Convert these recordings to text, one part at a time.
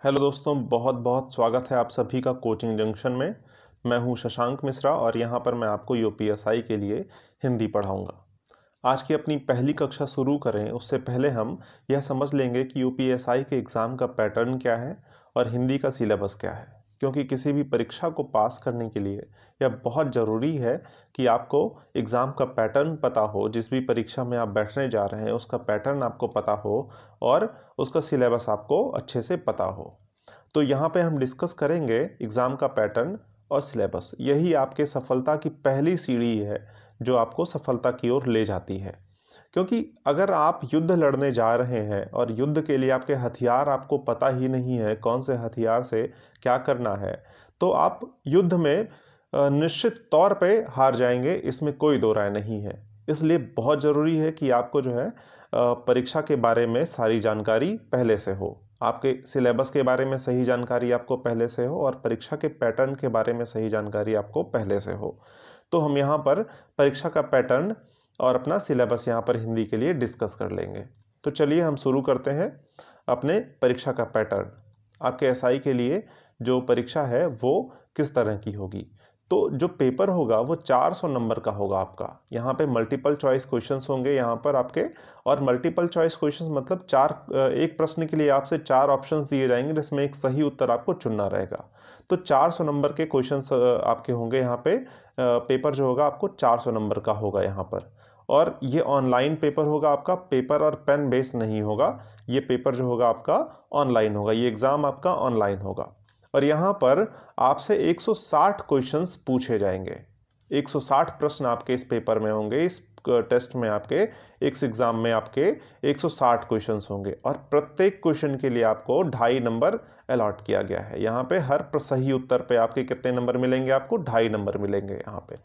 Hello दोस्तों, बहुत बहुत स्वागत है आप सभी का कोचिंग जंक्शन में। मैं हूं शशांक मिश्रा और यहां पर मैं आपको यूपीएसआई के लिए हिंदी पढ़ाऊंगा। आज की अपनी पहली कक्षा शुरू करें उससे पहले हम यह समझ लेंगे कि यूपीएसआई के एग्ज़ाम का पैटर्न क्या है और हिंदी का सिलेबस क्या है, क्योंकि किसी भी परीक्षा को पास करने के लिए यह बहुत ज़रूरी है कि आपको एग्ज़ाम का पैटर्न पता हो। जिस भी परीक्षा में आप बैठने जा रहे हैं उसका पैटर्न आपको पता हो और उसका सिलेबस आपको अच्छे से पता हो। तो यहाँ पे हम डिस्कस करेंगे एग्ज़ाम का पैटर्न और सिलेबस। यही आपके सफलता की पहली सीढ़ी है जो आपको सफलता की ओर ले जाती है। क्योंकि अगर आप युद्ध लड़ने जा रहे हैं और युद्ध के लिए आपके हथियार आपको पता ही नहीं है कौन से हथियार से क्या करना है, तो आप युद्ध में निश्चित तौर पे हार जाएंगे, इसमें कोई दो राय नहीं है। इसलिए बहुत ज़रूरी है कि आपको जो है परीक्षा के बारे में सारी जानकारी पहले से हो, आपके सिलेबस के बारे में सही जानकारी आपको पहले से हो और परीक्षा के पैटर्न के बारे में सही जानकारी आपको पहले से हो। तो हम यहाँ पर परीक्षा का पैटर्न और अपना सिलेबस यहाँ पर हिंदी के लिए डिस्कस कर लेंगे। तो चलिए हम शुरू करते हैं अपने परीक्षा का पैटर्न। आपके एसआई के लिए जो परीक्षा है वो किस तरह की होगी। तो जो पेपर होगा वो 400 नंबर का होगा आपका। यहाँ पे मल्टीपल चॉइस क्वेश्चंस होंगे यहाँ पर आपके। और मल्टीपल चॉइस क्वेश्चंस मतलब एक प्रश्न के लिए आपसे 4 ऑप्शंस दिए जाएंगे जिसमें एक सही उत्तर आपको चुनना रहेगा। तो 400 नंबर के क्वेश्चंस आपके होंगे यहाँ पे। पेपर जो होगा आपको 400 नंबर का होगा यहाँ पर। और ये ऑनलाइन पेपर होगा आपका, पेपर और पेन बेस्ड नहीं होगा। ये पेपर जो होगा आपका ऑनलाइन होगा, ये एग्जाम आपका ऑनलाइन होगा। और यहाँ पर आपसे 160 क्वेश्चंस पूछे जाएंगे। 160 प्रश्न आपके इस पेपर में होंगे, इस टेस्ट में आपके, इस एग्जाम में आपके 160 क्वेश्चंस होंगे और प्रत्येक क्वेश्चन के लिए आपको 2.5 नंबर अलॉट किया गया है। यहाँ पे हर सही उत्तर पे आपके कितने नंबर मिलेंगे? आपको 2.5 नंबर मिलेंगे यहाँ पे।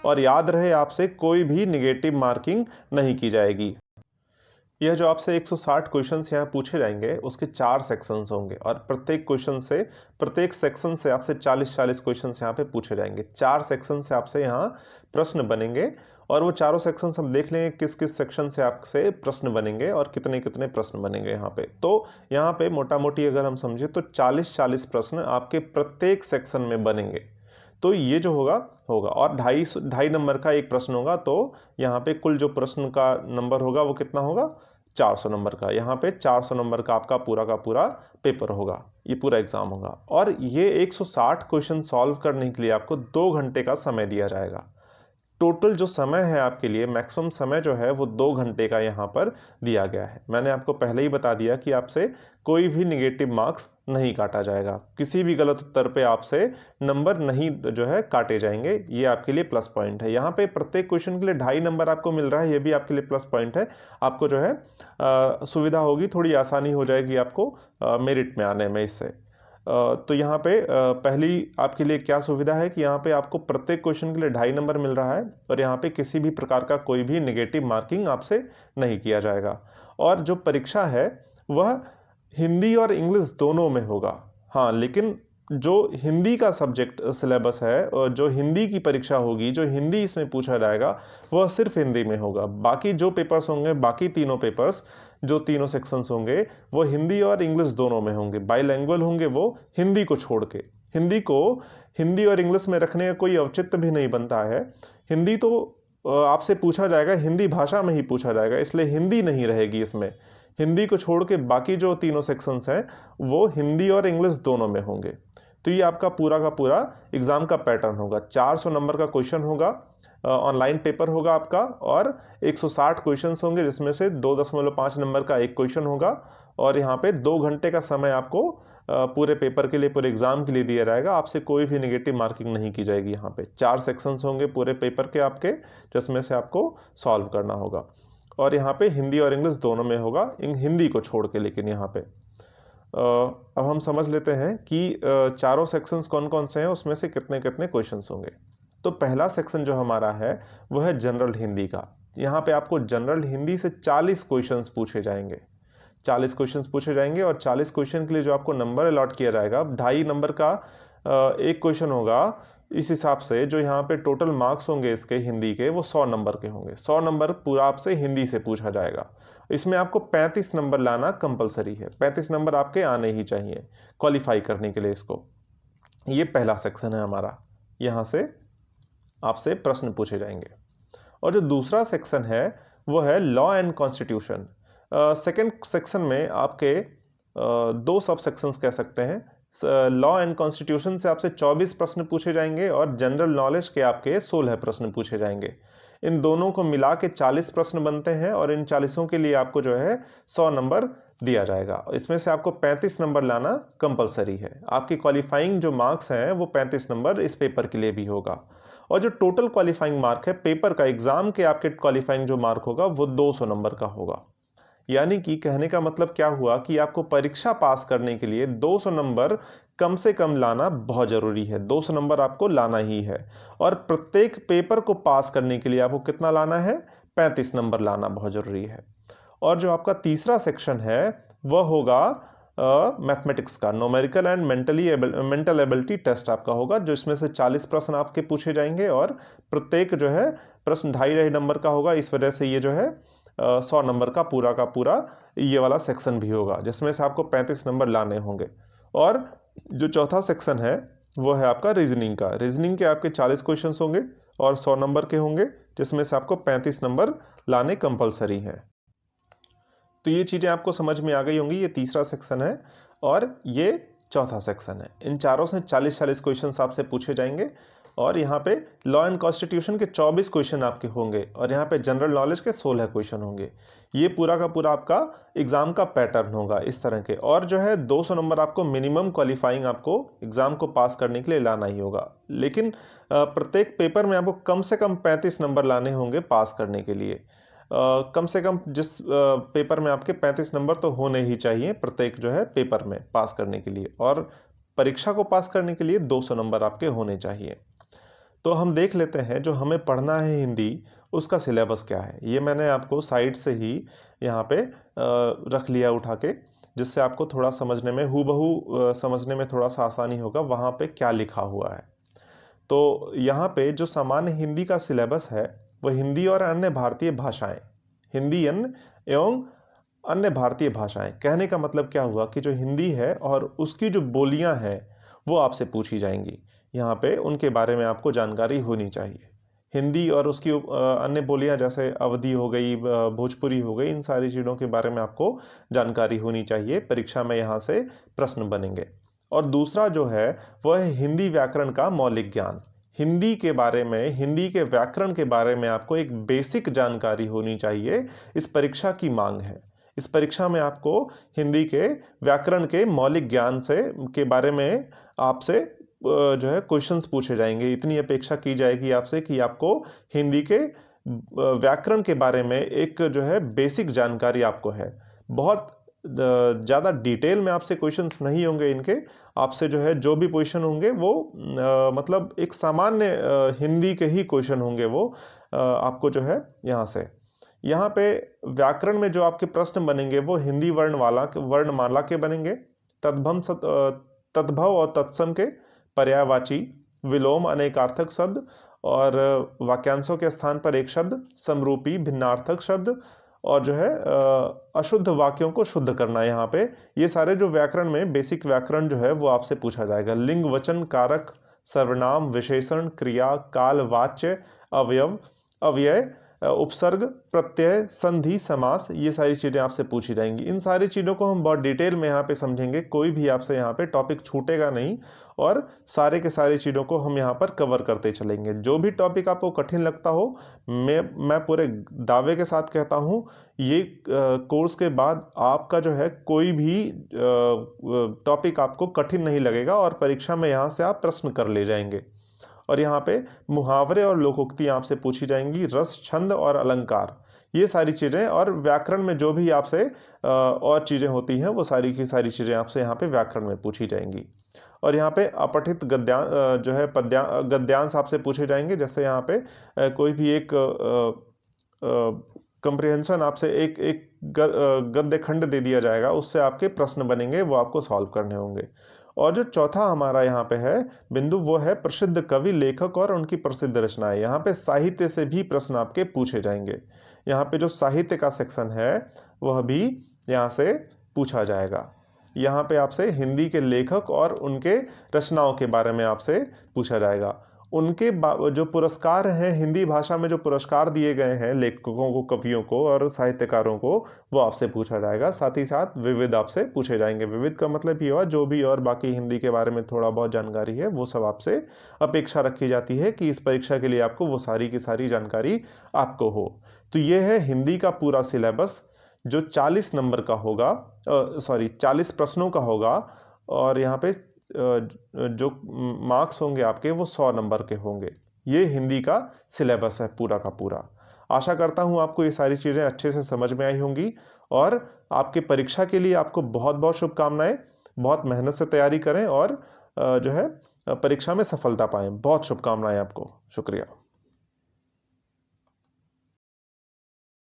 और याद रहे, आपसे कोई भी निगेटिव मार्किंग नहीं की जाएगी। यह जो आपसे 160 क्वेश्चंस यहाँ पूछे जाएंगे उसके 4 सेक्शंस होंगे और प्रत्येक सेक्शन से आपसे 40-40 क्वेश्चंस यहाँ पे पूछे जाएंगे। 4 सेक्शन से आपसे यहाँ प्रश्न बनेंगे और वो चारों सेक्शन हम देख लेंगे किस किस सेक्शन से आपसे प्रश्न बनेंगे और कितने कितने प्रश्न बनेंगे यहाँ पे। तो यहाँ पे मोटा मोटी अगर हम समझे तो 40-40 प्रश्न आपके प्रत्येक सेक्शन में बनेंगे। तो ये जो होगा और 2.5 नंबर का एक प्रश्न होगा। तो यहाँ पे कुल जो प्रश्न का नंबर होगा वो कितना होगा? 400 नंबर का। यहाँ पे 400 नंबर का आपका पूरा का पूरा पेपर होगा, ये पूरा एग्जाम होगा। और ये 160 क्वेश्चन सॉल्व करने के लिए आपको 2 घंटे का समय दिया जाएगा। टोटल जो समय है आपके लिए, मैक्सिमम समय जो है वो 2 घंटे का यहाँ पर दिया गया है। मैंने आपको पहले ही बता दिया कि आपसे कोई भी निगेटिव मार्क्स नहीं काटा जाएगा, किसी भी गलत उत्तर पे आपसे नंबर नहीं जो है काटे जाएंगे। ये आपके लिए प्लस पॉइंट है। यहाँ पे प्रत्येक क्वेश्चन के लिए 2.5 नंबर आपको मिल रहा है, ये भी आपके लिए प्लस पॉइंट है। आपको जो है सुविधा होगी, थोड़ी आसानी हो जाएगी आपको मेरिट में आने में इससे। तो यहाँ पे पहली आपके लिए क्या सुविधा है कि यहाँ पे आपको प्रत्येक क्वेश्चन के लिए 2.5 नंबर मिल रहा है और यहाँ पे किसी भी प्रकार का कोई भी निगेटिव मार्किंग आपसे नहीं किया जाएगा। और जो परीक्षा है वह हिंदी और इंग्लिश दोनों में होगा। हाँ, लेकिन जो हिंदी का सब्जेक्ट सिलेबस है और जो हिंदी की परीक्षा होगी, जो हिंदी इसमें पूछा जाएगा वह सिर्फ हिंदी में होगा। बाकी जो पेपर्स होंगे, बाकी तीनों पेपर्स, जो तीनों सेक्शंस होंगे वो हिंदी और इंग्लिश दोनों में होंगे, बाइलैंग्वेज होंगे वो, हिंदी को छोड़ के। हिंदी और इंग्लिश में रखने का कोई औचित्य भी नहीं बनता है। हिंदी तो आपसे पूछा जाएगा, हिंदी भाषा में ही पूछा जाएगा, इसलिए हिंदी नहीं रहेगी इसमें। हिंदी को छोड़ के बाकी जो तीनों सेक्शंस हैं वो हिंदी और इंग्लिश दोनों में होंगे। तो ये आपका पूरा का पूरा एग्जाम का पैटर्न होगा। 400 नंबर का क्वेश्चन होगा, ऑनलाइन पेपर होगा आपका और 160 क्वेश्चंस होंगे जिसमें से 2.5 नंबर का एक क्वेश्चन होगा। और यहाँ पे 2 घंटे का समय आपको पूरे पेपर के लिए, पूरे एग्जाम के लिए दिया जाएगा। आपसे कोई भी निगेटिव मार्किंग नहीं की जाएगी। यहाँ पे 4 सेक्शंस होंगे पूरे पेपर के आपके, जिसमें से आपको सॉल्व करना होगा। और यहाँ पे हिंदी और इंग्लिश दोनों में होगा, हिंदी को छोड़ के। लेकिन यहाँ पे अब हम समझ लेते हैं कि चारों सेक्शंस कौन कौन से हैं, उसमें से कितने कितने क्वेश्चंस होंगे। तो पहला सेक्शन जो हमारा है वह है जनरल हिंदी का। यहाँ पे आपको जनरल हिंदी से 40 क्वेश्चंस पूछे जाएंगे। 40 क्वेश्चंस पूछे जाएंगे और 40 क्वेश्चन के लिए जो आपको नंबर अलॉट किया जाएगा, 2.5 नंबर का एक क्वेश्चन होगा इस हिसाब से, जो यहाँ पे टोटल मार्क्स होंगे इसके हिंदी के वो 100 नंबर के होंगे। 100 नंबर पूरा आपसे हिंदी से पूछा जाएगा। इसमें आपको 35 नंबर लाना कंपलसरी है। 35 नंबर आपके आने ही चाहिए क्वालिफाई करने के लिए इसको। ये पहला सेक्शन है हमारा, यहाँ से आपसे प्रश्न पूछे जाएंगे। और जो दूसरा सेक्शन है वो है law and constitution. Second section में आपके दो सब सेक्शंस कह सकते हैं। लॉ एंड कॉन्स्टिट्यूशन से आपसे 24 प्रश्न पूछे जाएंगे और जनरल नॉलेज के आपके 16 प्रश्न पूछे जाएंगे। इन दोनों को मिला के 40 प्रश्न बनते हैं और इन 40 के लिए आपको जो है 100 नंबर दिया जाएगा। इसमें से आपको 35 नंबर लाना कंपलसरी है। आपकी क्वालिफाइंग जो मार्क्स हैं वो 35 नंबर इस पेपर के लिए भी होगा। और जो टोटल क्वालिफाइंग मार्क है पेपर का, एग्जाम के आपके क्वालिफाइंग जो मार्क होगा वो 200 नंबर का होगा। यानी कि कहने का मतलब क्या हुआ कि आपको परीक्षा पास करने के लिए 200 नंबर कम से कम लाना बहुत जरूरी है। 200 नंबर आपको लाना ही है। और प्रत्येक पेपर को पास करने के लिए आपको कितना लाना है? 35 नंबर लाना बहुत जरूरी है। और जो आपका तीसरा सेक्शन है वह होगा मैथमेटिक्स का, numerical and mental ability test आपका होगा, जो इसमें से 40 प्रश्न आपके पूछे जाएंगे और प्रत्येक जो है प्रश्न 2.5 नंबर का होगा। इस वजह से ये जो है 100 नंबर का पूरा ये वाला सेक्शन भी होगा, जिसमें से आपको 35 नंबर लाने होंगे। और जो चौथा सेक्शन है वो है आपका रीजनिंग का। रीजनिंग के आपके 40 क्वेश्चन होंगे और 100 नंबर के होंगे, जिसमें से आपको 35 नंबर लाने कंपलसरी हैं। तो ये चीजें आपको समझ में आ गई होंगी। ये तीसरा सेक्शन है और ये चौथा सेक्शन है। इन चारों से 40-40 क्वेश्चन आपसे पूछे जाएंगे और यहाँ पे लॉ एंड कॉन्स्टिट्यूशन के 24 क्वेश्चन आपके होंगे और यहाँ पे जनरल नॉलेज के 16 क्वेश्चन होंगे। ये पूरा का पूरा आपका एग्जाम का पैटर्न होगा इस तरह के। और जो है 200 नंबर आपको मिनिमम क्वालिफाइंग आपको एग्जाम को पास करने के लिए लाना ही होगा। लेकिन प्रत्येक पेपर में आपको कम से कम 35 नंबर लाने होंगे पास करने के लिए। कम से कम जिस पेपर में आपके 35 नंबर तो होने ही चाहिए प्रत्येक जो है पेपर में पास करने के लिए, और परीक्षा को पास करने के लिए 200 नंबर आपके होने चाहिए। तो हम देख लेते हैं जो हमें पढ़ना है हिंदी, उसका सिलेबस क्या है। ये मैंने आपको साइड से ही यहाँ पे रख लिया उठा के, जिससे आपको थोड़ा समझने में हूबहू समझने में थोड़ा सा आसानी होगा वहाँ पे क्या लिखा हुआ है। तो यहाँ पे जो सामान्य हिंदी का सिलेबस है वह हिंदी और अन्य भारतीय भाषाएं, हिंदी एवं अन्य भारतीय भाषाएं। कहने का मतलब क्या हुआ कि जो हिंदी है और उसकी जो बोलियां हैं वो आपसे पूछी जाएंगी। यहाँ पे उनके बारे में आपको जानकारी होनी चाहिए। हिंदी और उसकी अन्य बोलियां जैसे अवधी हो गई, भोजपुरी हो गई, इन सारी चीज़ों के बारे में आपको जानकारी होनी चाहिए। परीक्षा में यहाँ से प्रश्न बनेंगे। और दूसरा जो है वह है हिंदी व्याकरण का मौलिक ज्ञान। हिंदी के बारे में, हिंदी के व्याकरण के बारे में आपको एक बेसिक जानकारी होनी चाहिए। इस परीक्षा की मांग है। इस परीक्षा में आपको हिंदी के व्याकरण के मौलिक ज्ञान से के बारे में आपसे जो है क्वेश्चंस पूछे जाएंगे। इतनी अपेक्षा की जाएगी आपसे कि आपको हिंदी के व्याकरण के बारे में एक जो है बेसिक जानकारी आपको है। बहुत ज़्यादा डिटेल में आपसे क्वेश्चंस नहीं होंगे इनके। आपसे जो है जो भी क्वेश्चन होंगे वो मतलब एक सामान्य हिंदी के ही क्वेश्चन होंगे। वो आपको जो है यहाँ पे व्याकरण में जो आपके प्रश्न बनेंगे वो हिंदी वर्णमाला के बनेंगे। तद्भव और तत्सम के, पर्यायवाची, विलोम, अनेकार्थक शब्द और वाक्यांशों के स्थान पर एक शब्द, समरूपी, भिन्नार्थक शब्द, और जो है अशुद्ध वाक्यों को शुद्ध करना। यहाँ पे ये सारे जो व्याकरण में बेसिक व्याकरण जो है वो आपसे पूछा जाएगा। लिंग, वचन, कारक, सर्वनाम, विशेषण, क्रिया, काल, वाच्य, अवयव, अव्यय, उपसर्ग, प्रत्यय, संधि, समास, ये सारी चीजें आपसे पूछी जाएंगी। इन सारी चीजों को हम बहुत डिटेल में यहाँ पे समझेंगे। कोई भी आपसे यहाँ पे टॉपिक छूटेगा नहीं और सारे के सारी चीजों को हम यहाँ पर कवर करते चलेंगे। जो भी टॉपिक आपको कठिन लगता हो, मैं पूरे दावे के साथ कहता हूँ ये कोर्स के बाद आपका जो है कोई भी टॉपिक आपको कठिन नहीं लगेगा और परीक्षा में यहाँ से आप प्रश्न कर ले जाएंगे। और यहाँ पे मुहावरे और लोकोक्तियां आपसे पूछी जाएंगी, रस, छंद और अलंकार, ये सारी चीजें। और व्याकरण में जो भी आपसे और चीजें होती हैं वो सारी की सारी चीजें आपसे यहाँ पे व्याकरण में पूछी जाएंगी। और यहाँ पे अपठित जो है गद्यांश आपसे पूछे जाएंगे। जैसे यहाँ पे कोई भी एक कंप्रिहेंशन आपसे एक गद्य खंड दे दिया जाएगा, उससे आपके प्रश्न बनेंगे, वो आपको सॉल्व करने होंगे। और जो चौथा हमारा यहाँ पे है बिंदु, वो है प्रसिद्ध कवि, लेखक और उनकी प्रसिद्ध रचनाएं। यहाँ पे साहित्य से भी प्रश्न आपके पूछे जाएंगे। यहाँ पे जो साहित्य का सेक्शन है वह भी यहाँ से पूछा जाएगा। यहाँ पे आपसे हिंदी के लेखक और उनके रचनाओं के बारे में आपसे पूछा जाएगा। उनके जो पुरस्कार हैं, हिंदी भाषा में जो पुरस्कार दिए गए हैं लेखकों को, कवियों को और साहित्यकारों को, वो आपसे पूछा जाएगा। साथ ही साथ विविध आपसे पूछे जाएंगे। विविध का मतलब ये हुआ जो भी और बाकी हिंदी के बारे में थोड़ा बहुत जानकारी है वो सब आपसे अपेक्षा रखी जाती है कि इस परीक्षा के लिए आपको वो सारी की सारी जानकारी आपको हो। तो ये है हिंदी का पूरा सिलेबस जो 40 नंबर का होगा, 40 प्रश्नों का होगा। और यहाँ पे जो मार्क्स होंगे आपके वो 100 नंबर के होंगे। ये हिंदी का सिलेबस है पूरा का पूरा। आशा करता हूं आपको ये सारी चीजें अच्छे से समझ में आई होंगी और आपके परीक्षा के लिए आपको बहुत बहुत शुभकामनाएं। बहुत मेहनत से तैयारी करें और जो है परीक्षा में सफलता पाएं। बहुत शुभकामनाएं आपको। शुक्रिया।